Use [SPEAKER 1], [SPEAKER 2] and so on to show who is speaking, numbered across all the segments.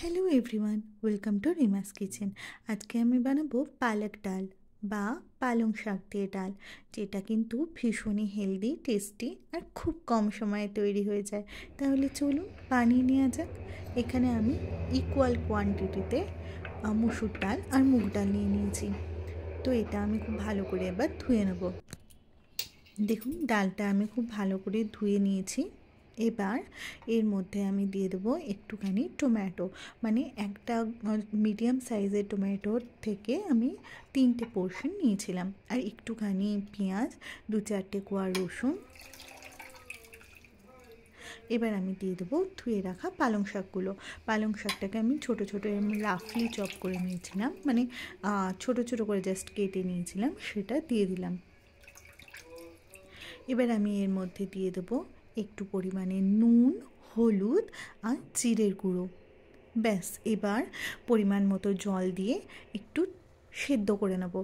[SPEAKER 1] Hello everyone, welcome to রিমাস kitchen. আজকে আমি বানাবো পালক ডাল বা পালং শাক দিয়ে ডাল, যেটা কিন্তু ভীষণই হেলদি, টেস্টি আর খুব কম সময়ে তৈরি হয়ে যায়। তাহলে চলুন বানিয়ে নেওয়া যাক। এখানে আমি ইকুয়াল কোয়ান্টিটিতে মুসুর ডাল আর মুগ ডাল নিয়ে নিয়েছি। তো এটা আমি খুব ভালো করে এবার ধুয়ে নেব। দেখুন, ডালটা আমি খুব ভালো করে ধুয়ে নিয়েছি। এবার এর মধ্যে আমি দিয়ে দেবো একটুখানি টমেটো, মানে একটা মিডিয়াম সাইজের টমেটোর থেকে আমি 3টে পোর্শন নিয়েছিলাম, আর একটুখানি পেঁয়াজ, 2-4টে কোয়া রসুন। এবার আমি দিয়ে দেবো ধুয়ে রাখা পালং শাকগুলো। পালং শাকটাকে আমি ছোটো ছোটো রাফলি চপ করে নিয়েছিলাম, মানে ছোটো ছোটো করে জাস্ট কেটে নিয়েছিলাম, সেটা দিয়ে দিলাম। এবার আমি এর মধ্যে দিয়ে দেবো একটু পরিমাণে নুন, হলুদ আর জিরের গুঁড়ো। ব্যাস, এবার পরিমাণ মতো জল দিয়ে একটু সেদ্ধ করে নেব।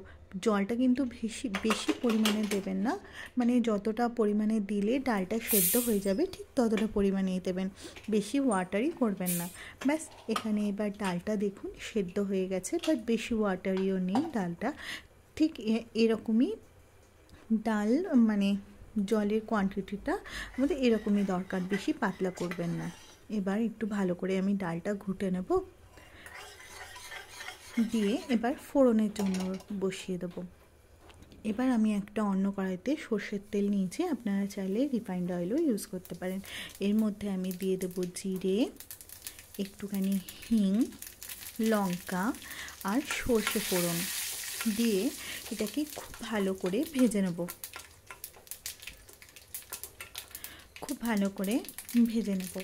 [SPEAKER 1] জলটা কিন্তু বেশি বেশি পরিমাণে দেবেন না, মানে যতটা পরিমাণে দিলে ডালটা সেদ্ধ হয়ে যাবে ঠিক ততটা পরিমাণেই দেবেন, বেশি ওয়াটারি করবেন না। ব্যাস, এখানে এবার ডালটা দেখুন সেদ্ধ হয়ে গেছে, বাট বেশি ওয়াটারিও নেই ডালটা। ঠিক এরকমই ডাল, মানে জলের কোয়ান্টিটিটা আমাদের এরকমই দরকার, বেশি পাতলা করবেন না। এবার একটু ভালো করে আমি ডালটা ঘুটে নেব, দিয়ে এবার ফোড়নের জন্য বসিয়ে দেবো। এবার আমি একটা অন্য কড়াইতে সর্ষের তেল নিয়েছি, আপনারা চাইলে রিফাইন্ড অয়েলও ইউজ করতে পারেন। এর মধ্যে আমি দিয়ে দেবো জিরে, একটুখানি হিং, লঙ্কা আর সর্ষে ফোড়ন দিয়ে এটাকে খুব ভালো করে ভেজে নেব। খুব ভালো করে ভেজে নেব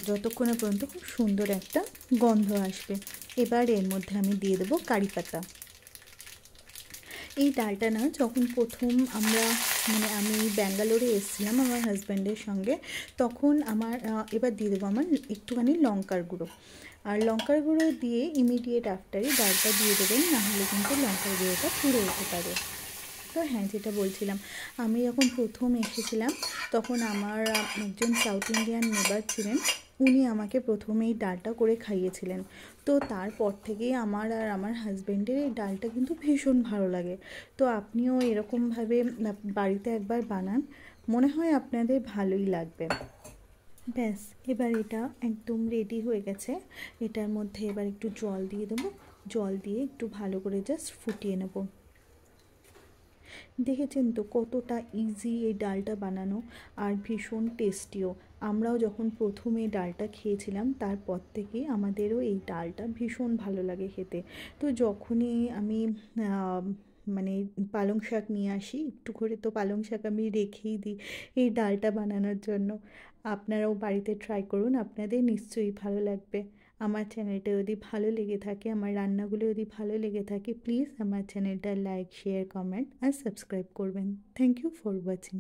[SPEAKER 1] যতক্ষণে পর্যন্ত খুব সুন্দর একটা গন্ধ আসবে। এবার এর মধ্যে আমি দিয়ে দেবো কারি পাতা। এই ডালটা না, যখন প্রথম আমি ব্যাঙ্গালোরে এসেছিলাম আমার হাজব্যান্ডের সঙ্গে, তখন এবার দিয়ে দেবো আমার একটুখানি লঙ্কার গুঁড়ো। আর লঙ্কার গুঁড়ো দিয়ে ইমিডিয়েট আফটারই ডালটা দিয়ে দেবেন, নাহলে কিন্তু লঙ্কার গুঁড়োটা পুড়ে যেতে পারে। তো হ্যাঁ, যেটা বলছিলাম, আমি যখন প্রথম এসেছিলাম তখন আমার একজন সাউথ ইন্ডিয়ান নেবার ছিলেন, উনি আমাকে প্রথমে এই ডালটা করে খাইয়েছিলেন। তো তারপর থেকেই আমার আর আমার হাজব্যান্ডের এই ডালটা কিন্তু ভীষণ ভালো লাগে। তো আপনিও এরকমভাবে বাড়িতে একবার বানান, মনে হয় আপনাদের ভালোই লাগবে। ব্যাস, এবার এটা একদম রেডি হয়ে গেছে। এটার মধ্যে এবার একটু জল দিয়ে দেবো, জল দিয়ে একটু ভালো করে জাস্ট ফুটিয়ে নেব। দেখেছেন তো কতটা ইজি এই ডালটা বানানো, আর ভীষণ টেস্টিও। আমরাও যখন প্রথমে এই ডালটা খেয়েছিলাম তারপর থেকে আমাদেরও এই ডালটা ভীষণ ভালো লাগে খেতে। তো যখনই আমি মানে পালং শাক নিয়ে আসি, একটু করে তো পালং শাক আমি রেখেই দিই এই ডালটা বানানোর জন্য। আপনারাও বাড়িতে ট্রাই করুন, আপনাদের নিশ্চয়ই ভালো লাগবে। আমার চ্যানেলটা যদি ভালো লেগে থাকে, আমার রান্নাগুলো যদি ভালো লেগে থাকে, প্লিজ আমার চ্যানেলটা লাইক, শেয়ার, কমেন্ট আর সাবস্ক্রাইব করবেন। Thank you for watching.